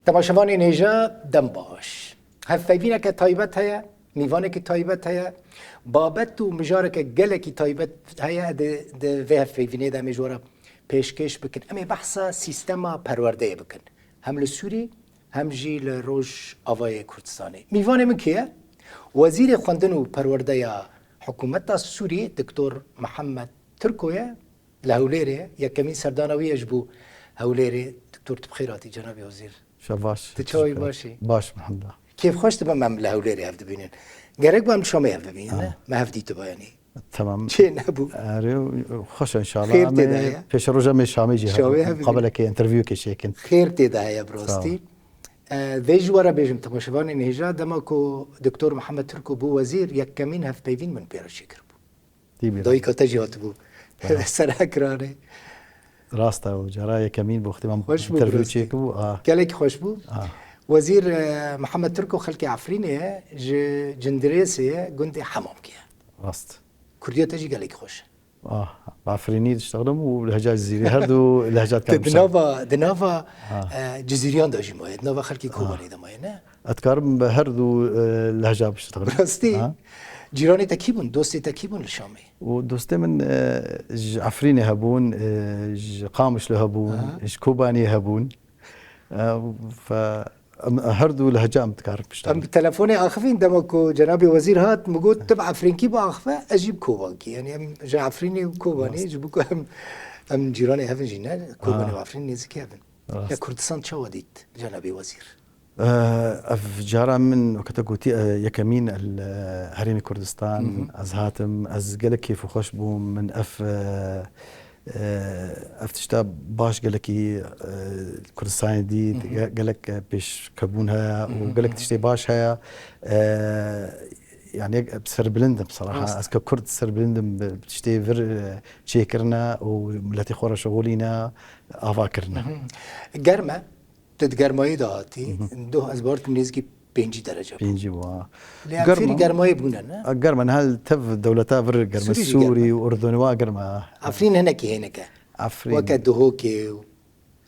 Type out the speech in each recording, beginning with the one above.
تماشاوانی نیجا دم باش هفیوینه که تایبت هیا میوانه که تایبت هیا بابت و مجاره که گله که تایبت هیا ده و هفیوینه ده مجوره پیشکش بکن اما بحثا سیستما پرورده بکن هم لسوری هم جی لروش آوای کردستانی میوانه من کیه؟ وزیر خواندن و پرورده حکومت سوری دکتر محمد ترکویه لهوليري يا كمين سردانوي يجبو هوليري دكتور بخيراتي جناب وزير شباش تشاوي باشي باش الحمد لله كيف خوش تبقى مع لهوليري هفد بينين قريك بقى شو ما هفد بينين ما هفدي تبقى يعني تمام شيء نبو خوش ان شاء الله خير تدايا فيش رجع من شامي جي شاوي قبل كي انترفيو كي شيكن خير تدايا بروستي ذي ورا بيجم تماشفاني نهجا دمكو دكتور محمد تركو بو وزير يا كمين هف بيفين من بيرشي كربو دويكو تجيوت بو سراكراني راستا وجرايه كمين بو اختمام خوش انترفيو تشيكو كالك خوش بو وزير محمد تركو خلقي عفريني جندريسي قندي حمام كيا راست كردية تجي قالك خوش عفريني تشتغلهم ولهجات الجزيري هردو لهجات كامل دنافا جزيريان داجي ماي دنافا خلقي كوباني دماينا اتكرم هردو لهجات بشتغل راستي جيراني تكيبون دوستي تكيبون الشامي ودوستي من عفريني هبون قامش لهبون كوباني هبون ف هردو لهجة متكرر بشتغل ام تلفوني اخفين دمكو جنابي وزير هات مقول تبع عفرينكي باخفه اجيب كوبانكي يعني ام جا عفريني وكوباني جيبوكو ام جيراني هفن جينا كوباني وعفريني زكي هفن يا كردستان شو وديت جنابي وزير اف جارا من وقت قوتي يكمين الهريمي كردستان از هاتم از قالك كيف خوش بو من افتشتا باش قالك كردستان دي قالك بيش كبونها وقالك تشتي باش هيا يعني بسر بلندم بصراحه اسك كرد سر بلندم بتشتي فر تشيكرنا والتي خورا شغولينا افاكرنا قرمه تتگرمایی دهاتی دو از بارت نزدیک 5 درجه بينجي وا گرمایی گرمایی بودن نه گرم هل تف دولتا فر گرم سوري واردن وا گرم عفرين هناك عفرين وكدهوكي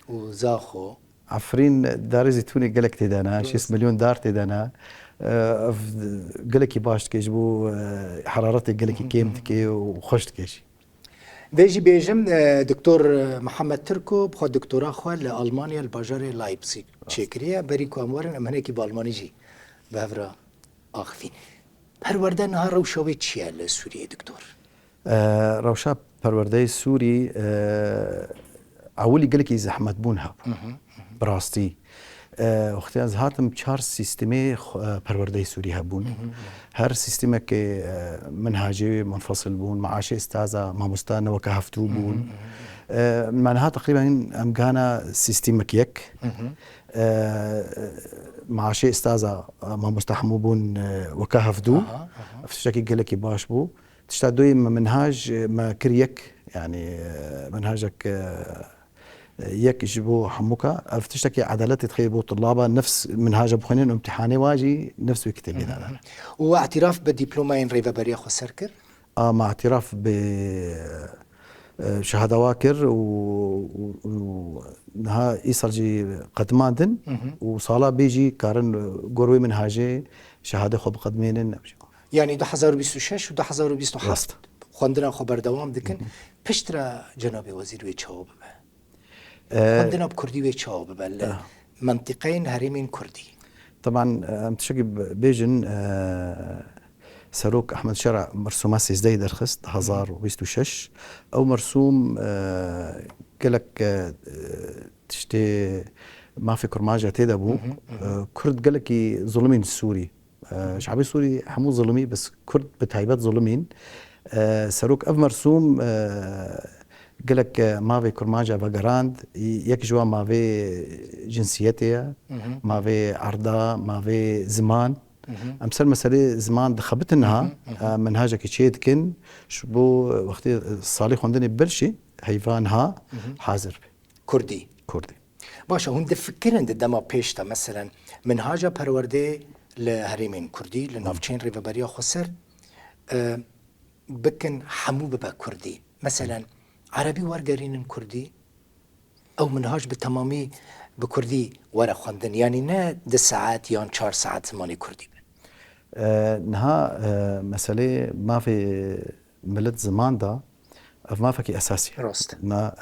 وزاخو عفرين دار زيتوني قالك تدانا شيس مليون دار تدانا قالك باش كيجبو حرارتك قالك كيمتك وخشتك شي ویژی بیجم دکتر محمد ترکو بخواد دکترا خواه لآلمانیا الباجار لایپزیگ چکریه بری کواموارن امنه کی بالمانی جی بهورا آخفین پرورده نها روشاوی چیه لسوریه دکتور؟ روشا پرورده سوری اولی گلکی زحمت بونها براستی وقتی از هاتم 4 سیستمی پرورده سوری هبون هر سیستمی که منهاجی منفصل بون معاش استازا ماموستا نوکه هفتو بون معناها تقریبا ام كان سيستمك يك معاش استازا ماموستا حمو بون وكه هفتو افتشاكي قالك باش بو تشتادوي منهاج ما كريك يعني منهاجك يك يجيبوا حموكا افتشتكي عدالات تخيبوا طلابة نفس منهاج بخنين امتحاني واجي نفس يكتب هذا واعتراف بالدبلومين ريفا بريا خو سركر مع اعتراف ب شهاده واكر نها يصلجي قدماندن وصالا بيجي كارن قروي منهاجي شهاده خو بقدمين يعني 2026 و 2027 خوندنا خبر دوام دكن پشترا جناب وزير وي جواب عندنا بكردي ويتشاو ببل منطقين هرمين كردي طبعا متشكي بيجن سروك احمد شرع مرسومات سيزداي درخست 2026 او مرسوم قالك تشتي ما في كرماجه تدبو كرد قالك ظلمين السوري شعبي سوري حمو ظلمي بس كرد بتعيبات ظلمين سروك اف مرسوم قالك ما في كرماجة بقراند يك جوا ما في جنسيتها ما في عرضة ما في زمان امثال مسألة زمان دخبتنها منهاجك تشيدكن شبو وقتي صالح عندنا بلشي هيفانها حاضر كردي باشا هون دفكرن دما بيشتا مثلا منهاجة پرورده لهرمين كردي لنافچين ريفابريا خسر بكن حمو ببا كردي مثلا عربي ورقرين كردي او منهاج بتمامي بكردي ورا خواندن يعني نا 10 ساعات يان 4 ساعات زماني كردي نها مسألة ما في ملت زمان دا ما فكي أساسي راست نا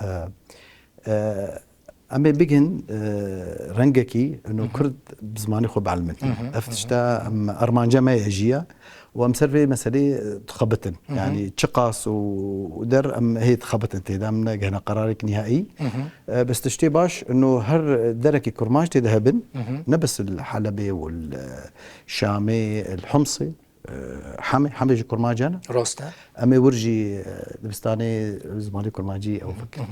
أما بيجن رنجكي إنه كرد بزماني خو بعلمتي أفتشتا أرمانجا ما يجيا وأمسرفي مسألة تخبطن يعني تشقاس ودر أم هي تخبطن تدامنا جهنا قرارك نهائي بس تشتي باش إنه هر دركي كرماج تذهبن نبس الحلبي والشامي الحمصي حامي جي كرماجانا راستا أمي ورجي دبستاني زماني كرماجي أو فكر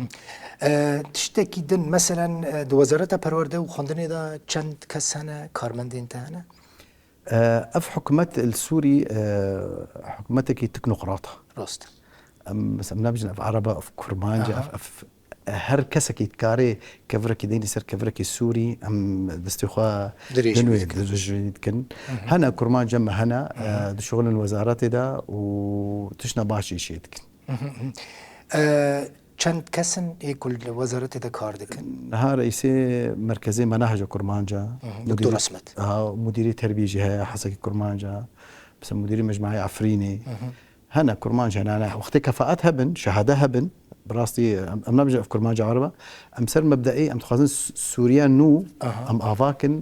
تشتكي دن مثلا دو وزارة پرورده و خواندنی دا چند کس هنه کارمندین تا هنه؟ أف حكومة السوري حكومتك تكنوقراطة راست مثلا نبجن أف عربة أف كرمانجا أف هر كسك يتكاري كفرك ديني سر كفرك السوري أم دستيخوا دريج كن هنا كرمانجا ما هنا دو شغل الوزارات دا وتشنا باشي شيتك چند کسن كل وزارة دا کار دکن؟ ها رئيسي مركزي مناهج كرمانجا دكتور اسمت مديري تربية جهة حسكي كرمانجا بس مديري مجمعي عفريني هنا كرمانجا أنا وقت كفاءات هبن شهادة هبن براستي أم نبجأ في كرمانجا عربة أم سر مبدئي أم تخازن سوريا نو أم آفاكن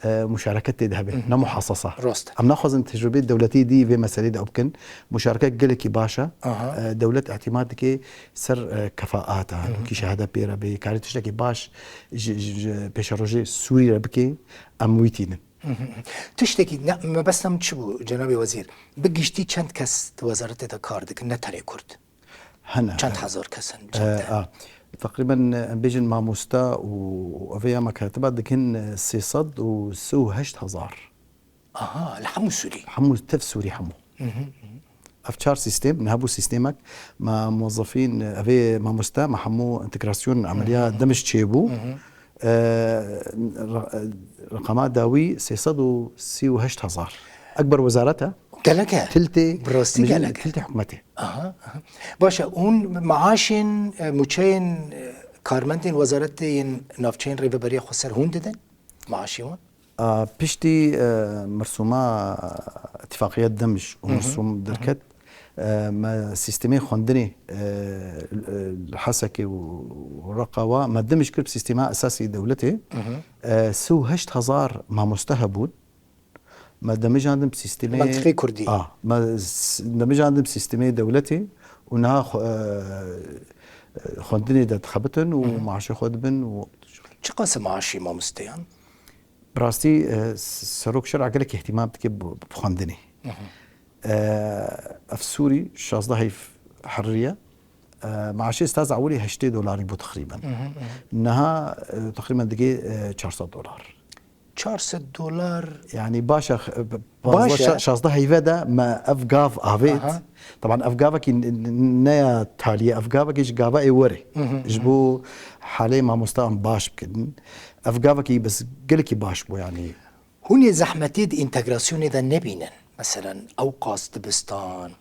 مشاركة ذهبين نا محاصصة راست أم ناخذ تجربة دولتي دي في مسألة أوبكن مشاركة قلكي باشا دولة اعتمادك سر كفاءاتها كي شهادة بيرا بكاري تشتكي باش بيشروجي سوري ربكي أمويتين تشتكي ما بس نم تشبو جناب وزير بقيشتي چند کس وزارة دا کار دکن نتاني کرد هنا چند هزار کسن تقريبا بيجن مع مستا وفيها مكاتبات دكن سيصد وسو هشت هزار الحمو سوري حمو تف سوري حمو افشار سيستم نهبو سيستمك مع موظفين افي مع مستا مع حمو انتجراسيون عمليه دمج تشيبو رقمات داوي سيصد وسيو هشت هزار اكبر وزارتها قالك تلتي بروستي قالك تلتي حكومتي باشا اون معاشن مچين کارمندین وزارت نافچین ریوبری خسر هون دادن معاشی اون بشتي مرسومة اتفاقية دمج ومرسوم دركت ما سيستمي خندني الحسكي والرقاوة ما دمج كرب سيستما أساسي دولتي سو هشت هزار ما مستهبون ما دمج عندهم سيستمي منطقي كردي ما دمج عندهم سيستمي دولتي ونها خندني دا تخبتن ومعاشي خدبن چه قاسم معاشي ما مستيان؟ براستي سروك شرع قالك اهتمام تكب بخندني في سوري شازده حرية معاشي استاذ عولي هشتي دولار يبو تقريبا انها تقريبا دقي $400 $400 يعني باشا شازده هيفدا ما افقاف افيت طبعا افقافك نيا تالية افقافك ايش قافا اي وري جبو حالي ما مستوى باش بكن افقافك بس قلكي باش بو يعني هوني زحمتيد انتجراسيون اذا نبينا مثلا اوقاس دبستان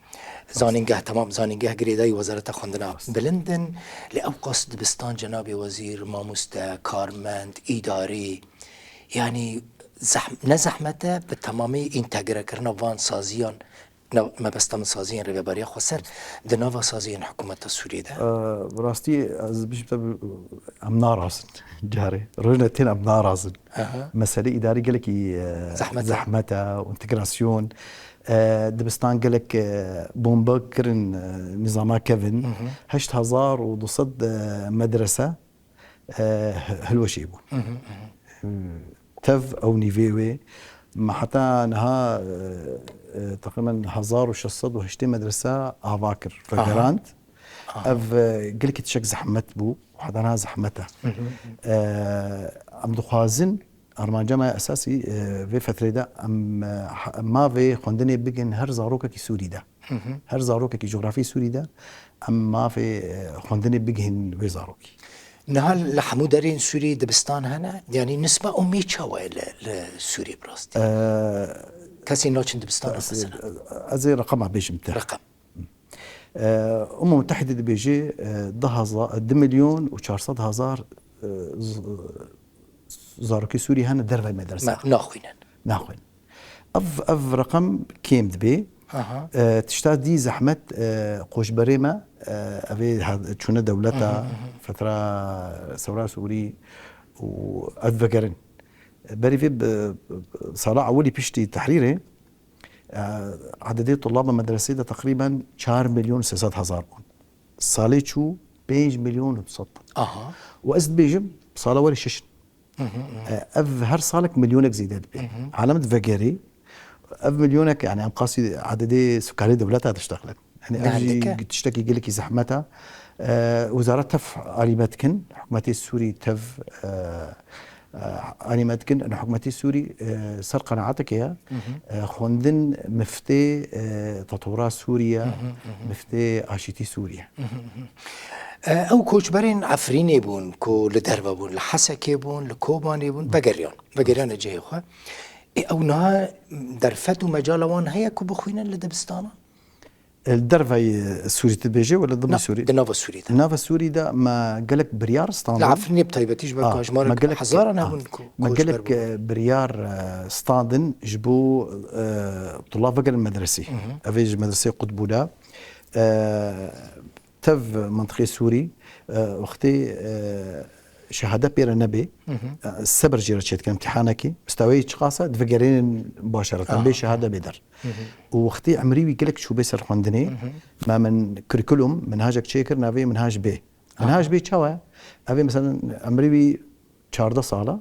زانينجه تمام زانينجه قريداي وزارة خندنا بلندن لاوقاس دبستان جناب وزير ماموستا كارمند اداري يعني نزحمته بالتمامي انتجرا كرنا وان سازيان ما بس من سازيان ريباريا خسر دنافا سازيان حكومة سوريا ده براستي از بيش ام ناراز جاري رجلتين ام ناراز مسألة إداري قالك زحمته وانتجراسيون دبستان قالك بومبكرن نظام كيفن هشت هزار وضصد مدرسة هلوة شيبو تف او نيفيوي ما حتى نها تقريبا 1600 وهشتي مدرسه افاكر فجرانت اف قلك تشك زحمت بو وحدنا زحمته ام دخازن ارمانجا ما اساسي في فتره ده ام ما في خندني بيجن هر زاروكا كي سوري ده هر زاروكا كي جغرافي سوري ده ام ما في خندني بيجن في زاروكي نهال لحمو دارين سوري دبستان هنا يعني نسبة أمي شوي لسوري براستي كاسي نوتشن دبستان مثلا أزي رقم بيجي متى رقم متحدة بيجي 2 مليون و400 هزار زاركي سوري هنا درفة مدرسة ناخوينن ناخوين اف رقم كيم دبي تشتا دي زحمة قوش بريمة أبي شونا دولتها فترة ثورة سوري وأذكرن بري في صلاة أولي بيشتي تحريري عددية طلاب المدرسة ده تقريبا 4 مليون 600 هزار صالي شو 5 مليون وبسط وأزد بيجم صالة ولي ششن أف هر صالك مليونك زيادة علامة فقري أف مليونك يعني أم قاسي عددي سكري دولتها تشتغل يعني أجي تشتكي يقول لك زحمتها وزارة تف عليمتكن حكومتي السوري تف عليمتكن أن حكومتي السوري صار قناعتك يا خوندن مفتي تطورات سوريا مفتي عاشتي سوريا او کوچبرین عفرینی بون کو لدربا بون لحسکی بون لکوبانی بون بگریان جای خواه او نه درفت و مجالوان هیا کو بخوینن لدبستانا الدرفة السوري تبيجي ولا ضمن سوري؟ النافا السوري ده النافا السوري ده ما قالك بريار ستاندن العفريني بطيبتيش بكاش مارك حزارة نابون ما قالك بريار ستاندن جبو طلاب فقر المدرسي أفيج مدرسة قطبولا تف منطقة سوري وقتي شهادة بير النبي السبر جيرتشيت كان امتحانك مستوي قاسة دفقرين مباشرة بشهادة بدر وقتي عمري ويقلك شو بيصير خوندني ما من كريكولوم منهاجك شيكر نافي منهاج بي منهاج بي شوا أبي مثلا عمري 14 صالة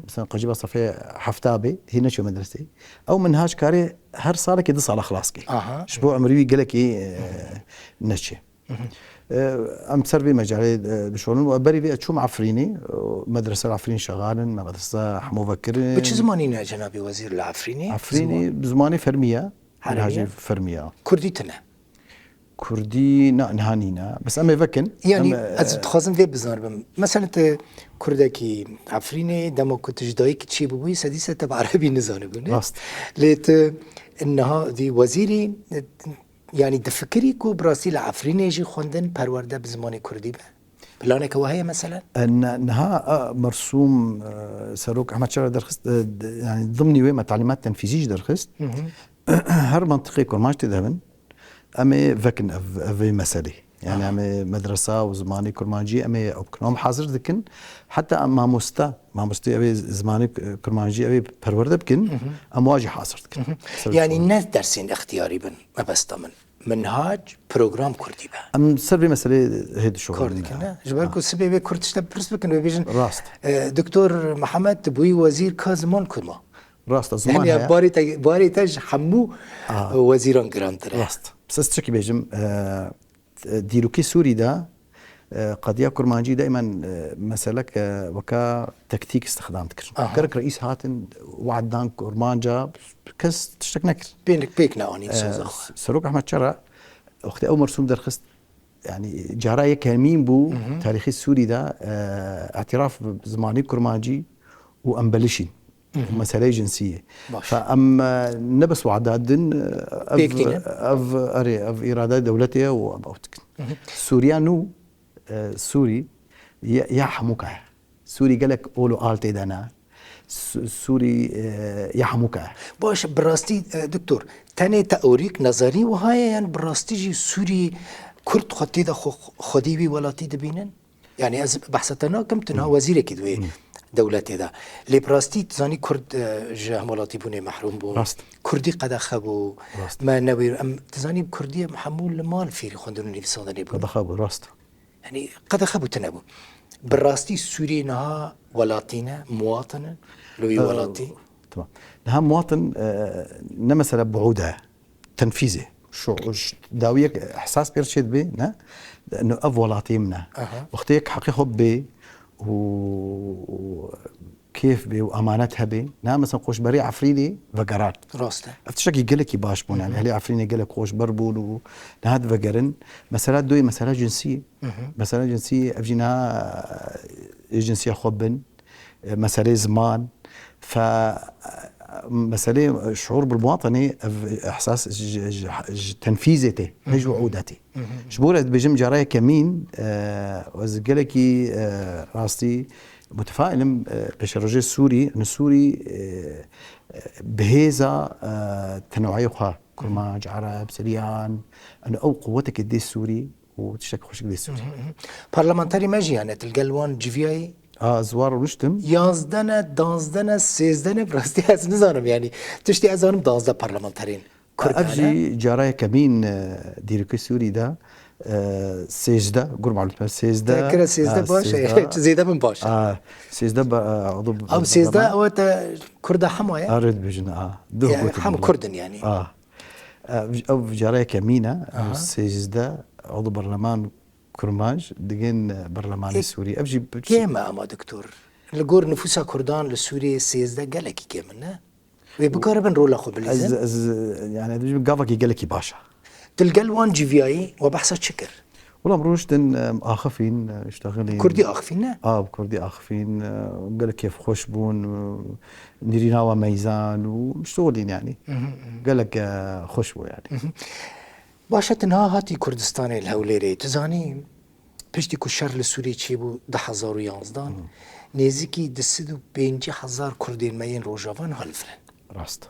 مثلا قجيبة صفية حفتابي هنا شو مدرستي أو منهاج كاري هر صالة كده صالة خلاص كي شبو عمري ويقلك إيه نشي أم سربي مجالي بشغلن وبري في أشوم عفريني مدرسة العفريني شغالن مدرسة حمو بكر بتش زمانينا جنابي وزير العفريني عفريني بزماني فرمية منهاجي فرمية كردي تنا كردي نهانينا بس أما يفكن يعني أتخازن في بزنار مثلا أنت كردكي عفريني دمو كنت جداي كتشي بوي سديسة تبع عربي نزانه بني راست ليت إنها دي وزيري يعني تفكري كو براسيل عفريني يجي خوندن پرورده بزمان كردي به بلانك وهي مثلا انها مرسوم سروك احمد شرع درخست يعني ضمن ويما تعليمات تنفيذيه درخست هر منطقه كرماج تذهبن امي فكن في مسألة يعني امي مدرسه وزماني كرماجي امي اوكنوم حاضر ذكن حتى ما مستي ابي زماني كرماجي ابي پرورده بكن امواجي حاضر ذكن يعني الناس درسين اختياري بن ما بس ضمن منهاج بروجرام كردي به ام سربي مسألة هيد شغل كردي كنا جبالكو سبب كردش تبرس بكن بيجن راست دكتور محمد بوي وزير كازمان كدما راست زمان يعني باري تاج حمو وزيران جرانتر راست بس استشكي بيجم ديروكي سوري ده قضية كرمانجي دائما مسألك وكا تكتيك استخدام تكر كرك رئيس هاتن وعدان كرمانجا كس تشتك نكر بينك أني سروك أحمد شرع وقت أول مرسوم درخست يعني جراية كمين بو تاريخي السوري ده اعتراف بزماني كرمانجي وأنبلشي مسألة جنسية فأم نبس وعدادن أف إرادات دولتها وأبوتك سوريانو سوري يحموك سوري قالك أولو آلتي دانا سوري يحموك باش براستي دكتور تاني تأوريك نظري وهاي يعني براستي جي سوري كرد خطي دا خديبي ولاتي دبينن يعني بحثتنا كم تنها وزيري كدوي دولتي دا لبراستي تزاني كرد جهمالاتي بوني محروم بون كردي قد خبو ما نوير تزاني كردية محمول المال فيري خوندروني في صندني بون قد خبو راست يعني قد خبو تنبو براستي سوري نها ولاتينا مواطنة لوي ولاتي تمام نها مواطن نمسألة بعودها تنفيذه شو داويك احساس بيرشد بي انه اف ولاتي منا وقتيك حقيقه بي وكيف بي وامانتها بي مثلا قوش بري عفريني فقرات راسته افتشكي قلك باش بون يعني هلي عفريني قلك قوش بربول هذا فقرن مسألة دوي مسألة جنسية مسألة جنسية افجينا جنسية خبن مسألة زمان ف مسألة شعور بالمواطنة إحساس تنفيذته مش وعودته شبورة بجم جراية كمين وزقلكي راستي متفائلم بشرجي السوري ان السوري بهيزا تنوعي خا كرماج عرب سريان ان او قوتك دي السوري وتشتك خوشك دي السوري پارلمانتری مجیانه تلگلوان جویایی زوار ونشتم 11 12 13 براستی از نزانم یعنی تشتی از آنم 12 پارلمانترین افجي جاراي كمين ديركي سوري ده سيجده قرب معلومات سيجده كده سيزده باشه زيده من باشه سيجده عضو او سيزده او كرده حمايه ارد بجنا يعني حم كردن يعني او جاراي كمينه سيجده عضو برلمان كرماج دقين برلمان السوري افجي كيما اما دكتور لقور نفوسها كردان للسوري سيزده قالك كيما وبقاربن رولا خو بليزن يعني قافك يقلك باشا تلقلوان جيفياي وبحثة شكر والله مروشتن آخفين اشتغلين كردي آخفين كردي آخفين قال كيف خوش بون نديرينا وميزان ومشتغلين يعني قال لك خوش بو يعني باشا تنها هاتي كردستاني الهوليري تزاني پشتی کو شر لسوری چی بو 1011 نزیکی 25000 کردین مین روجاوان هالفرن راست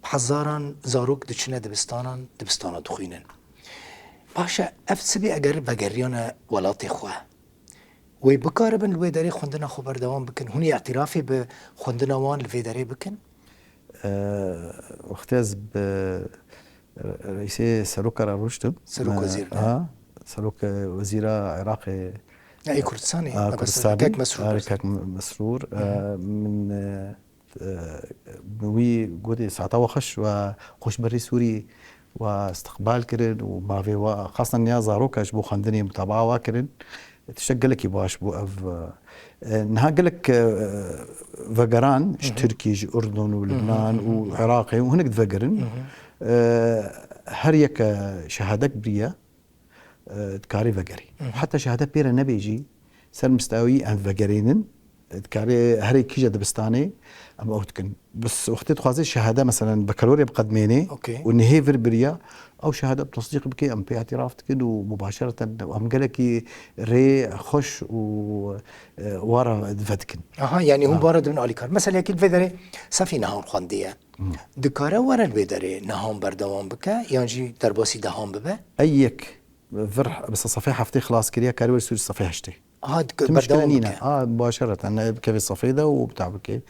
هزاران زاروک دچنه دبستانان دخوینن باشا اف سبی اگر بگریان ولات خواه و بکاربن لوی داری خوندنا خو بردوام بکن هونی اعترافی به خوندنا وان لوی داری بکن اختیاز به رئیس سروک را روشتم سروک وزیر سروک وزیر عراقي اي كردستاني كردستاني كاك مسرور من وي قولي ساعتها وخش وخش بري سوري واستقبال كرن وما في خاصة نيا زاروكاش بو خندني متابعة واكرن تشقلك باش بو اف نها قالك فقران تركي اردن ولبنان وعراقي وهناك تفقرن هريك شهادك بريا تكاري فقري حتى شهادة بيرا نبيجي سر مستوي ان فقرينن تكاري هري كيجا دبستاني اما اوتكن بس وقت تخازي شهاده مثلا بكالوريا بقدميني والنهي بريا او شهاده بتصديق بكي ام بي اعتراف تكن ومباشره وام قالك ري خش ورا دفتكن يعني هم بارد من اليكار مثلا اكيد فيدري صافي نهام خوانديه دكاره ورا الفيدري نهام بردوام بك يعني درباسي دهام ببه ايك فرح بس الصفيحه فتي خلاص كريا كاري سوري الصفيحه اشتي بردوام بك مباشره انا كيف الصفيده وبتاع بكي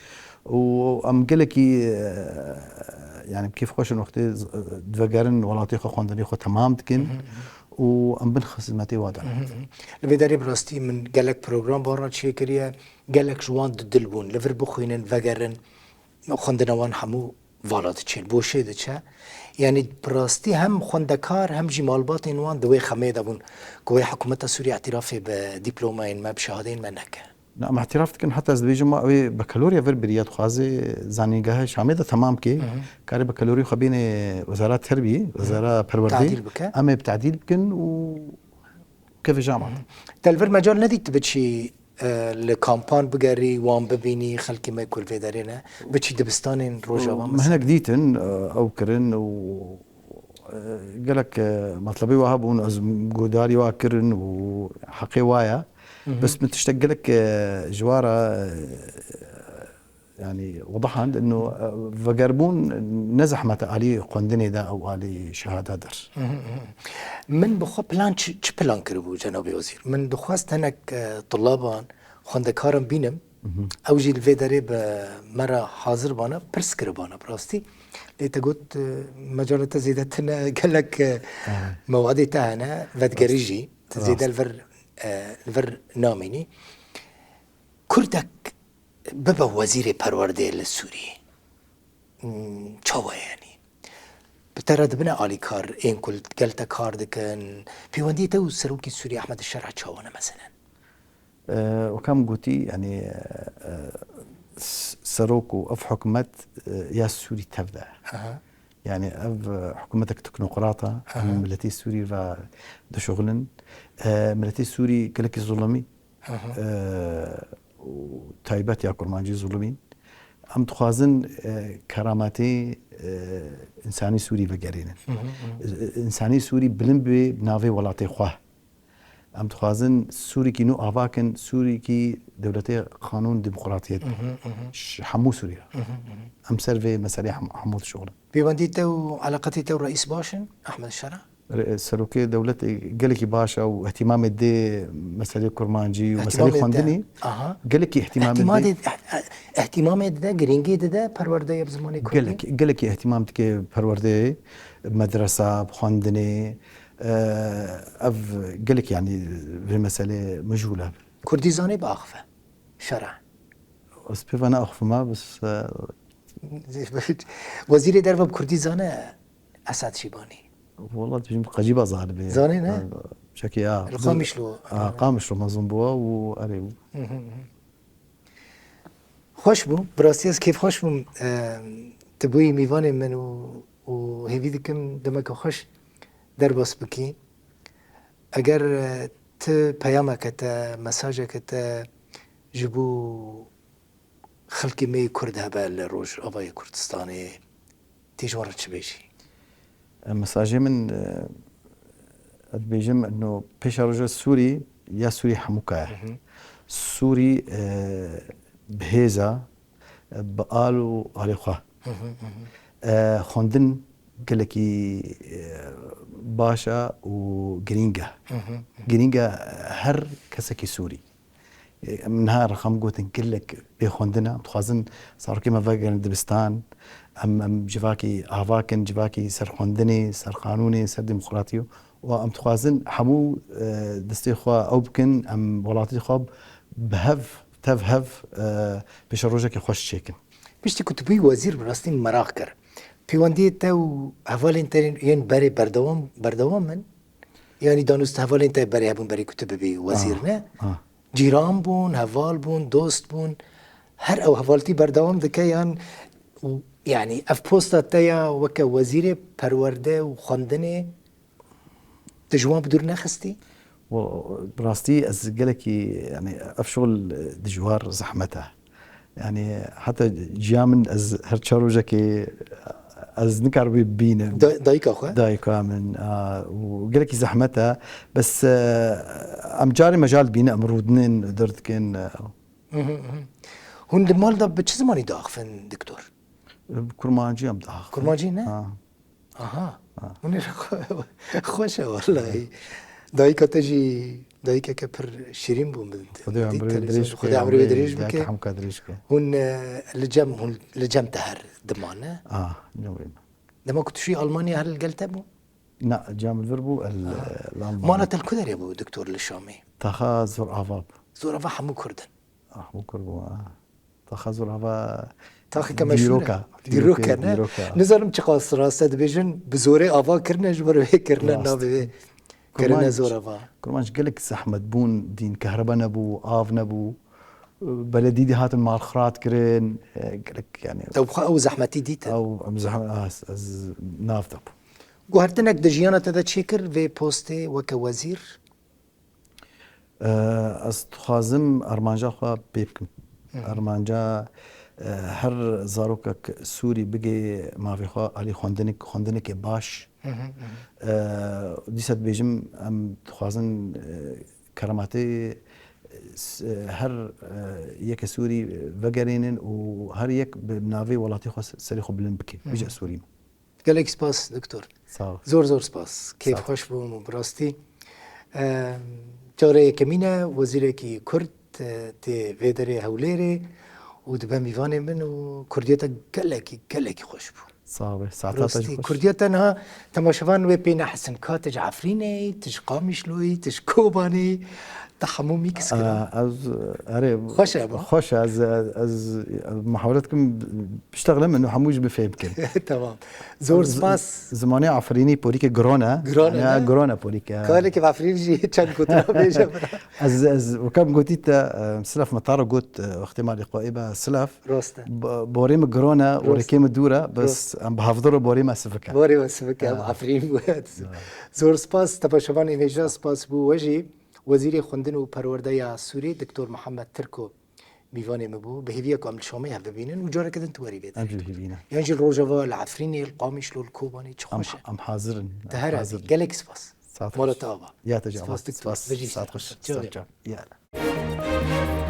وام قالكي يعني كيف خوش الوقت دفقرن ولاتي خو خوندني خو تمام تكن وام بنخص ماتي وادا الفيدري براستي من قالك بروجرام برا شي كريا قالك جوان دلبون لفر بخوينن فقرن خوندنا وان حمو فالات تشيل بوشي دچا يعني براستي هم خوندكار هم جي مالبات وان دوي خميده بون كوي حكومه سوريا اعترافي بدبلومين ما بشهادين منك نعم اعتراف كن حتى از بيجي ما بكالوريا فر بريات خازي زانيغاه شامده تمام كي كاري بكالوريا خبينه وزاره التربيه وزاره پروردي اما بتعديل بكن وكيف جامعه تلفر مجال ندي تبشي الكامبان بقري وان ببيني خلكي ما يكون في دارنا بتشي دبستانين روجاوان ما هنا جديتن او كرن و قالك مطلبي وهابون از قداري واكرن وحقي وايا بس متشتق لك جواره يعني وضحها انه فقربون نزح متى علي قندني ده او علي شهاده در من بخو بلان چ بلان كربو جناب وزير من دخواست هناك طلابان خوندكارم بينم او جي الفيدري بمره حاضر بانا برس كربانا براستي ليتا قلت مجالة زيدتنا قال لك موعدي تاعنا فدقريجي تزيد الفر ناميني كردك بابا وزير پرورده للسوري چاوا يعني بترد بنا آلي كار این قلت كار دكن بيواندي تو سروكي السوري أحمد الشرع چاوانا مثلا وكم قلتي يعني سروكو اف حكومت يا السوري تبدا يعني اف حكومتك تكنوقراطه ملتي السوري و دشغلن ملتي السوري كلك ظلمي وتايبات يا كرمانجي ظلمين ام تخازن كراماتي انساني سوري بقرين انساني سوري بلنبي بنافي ولاتي خواه ام تخوازن سوري كي نو افاكن سوري كي دولتي قانون ديمقراطية حمو سوريا ام سيرفي مساري حمود شغل بيواندي تو علاقتي تو رئيس باشن أحمد الشرع سروكي دولتي قالك باشا واهتمام دي مسألة كرمانجي ومسألة خواندني قالك اهتمام ده جرينجي ده پرورده بزمانی كردي قالك اهتمام تك پرورده مدرسة بخواندني اف قالك يعني بالمسألة مجهولة كرديزاني بأخفى شرع بس بيفانا اخف ما بس وزير دربه بكرديزانه أسعد شيباني والله تجيب قجيبة ظاهر زاني نه بشكل القامش له قامش له مظلوم بوا واري خوش بو براسيس كيف خوش بو تبوي ميواني من وهيفي دكم دمك خوش دربس بكي اگر ت پیامك تا مساجك تا جبو خلقي مي كرد هبا لروج اباي كردستاني تيجور تشبيشي مساجي من بيجم انه بيش رجل سوري يا سوري حموكا سوري بهيزا بقالوا عليخوا خوندن قالكي باشا وجرينجا جرينجا هر كسكي سوري منها رقم قوتن كلك بيخوندنا تخازن صار كيما فاقن دبستان ام جواكي افاكن جواكي سر خوندني سر قانوني سر ديمقراطيو وام تخازن حمو دستي خوا او بكن ام ولاتي خوب بهف تفهف بيش روجك خوش شيكن بيشتي كنت بي وزير براستين مراكر بيواندي تو هفال انت ين بري بردوام من يعني دانست هفال انت بري هبون بري كنت بي وزير نه جيران بون هفال بون دوست بون هر او هفالتي بردوام دكيان يعني اف بوستا تايا وكا وزير پرورده و خواندنه تجوان بدور نخستي وبراستي از قالكي يعني افشغل دجوار زحمته يعني حتى جامن از هرتشاروجكي از نكر بينا دايكا خو دايكا من وقالكي زحمتها بس ام جاري مجال بينا امرودنين درت كان هون المال ده بچه زماني داخفن دكتور كرمانجي ام داخ كرمانجي نه اها من خوشه والله دايكا تجي دايكا كبر شيرين بو خدي عمري دريش بك حمكا دريش هون لجم تهر دمانه نوين لما كنت في المانيا هل قلت ابو لا جام الفربو الالماني مالت الكدر يا ابو دكتور الشامي تاخا زور افاب زور افا حمو كردن حمو كربو تاخا زور افا تاخي كمشهورة ديروكا نزارم تقاس راسه دبيجن بزوري افا كرنا جبر كرنا نابي كرنا زور افا كرمانش قالك زحمت بون دين كهرباء نبو اف نبو بلدي دي هات مع الخرات كرين قالك يعني او زحمتي ديتا او زحمه از نافذ قهرتنك دجيانا تدا تشيكر في بوستي وكوزير از تخازم ارمانجا خوا بيبكم ارمانجا هر زاروكك سوري بقي ما في خوا علي خوندنك باش ديسات بيجم ام تخازن كراماتي هر يك سوري فقرينن وهر يك بنافي ولاتي خاص سريخو بلن بكي بيجي سوري قالك سباس دكتور زور سباس كيف خوش بوم براستي جاري كمينة وزيركي كرد تي فيدري هوليري ودبا ميفاني من وكرديتا قالك خوش بو صافي ساعتها كرديتا انها تماشفان وبين حسن كاتج عفريني تج قامشلوي تج كوباني تحمو ميكس كده خوش از محاولتكم بشتغل انه حموج بفهمكم تمام زور سباس زماني عفريني بوريك جرونا بوريك كالك عفريني كان كنت بيجا از وكم قلت سلف مطار قلت احتمال قائبه سلف روستا بوريم جرونا وركيم الدوره بس ام بحفظره بوريم سفكه بوريم سفكه عفريني زور سباس تبا شبان ايجا سباس بو وجي وزير خوندن و پرورده سوری دکتور محمد ترکو میوانه مبو به هیویا کامل شامه هف ببینن و جاره کدن تواری بید يعني جل روجوا العفريني القامش لو الكوباني تخوش ام حاضرن تهرا قالك سباس ساعت مرتابة يا تجاوز سپاس دکتر. سپاس بجی ساعت سلام. خوش جوری. سلام. يلا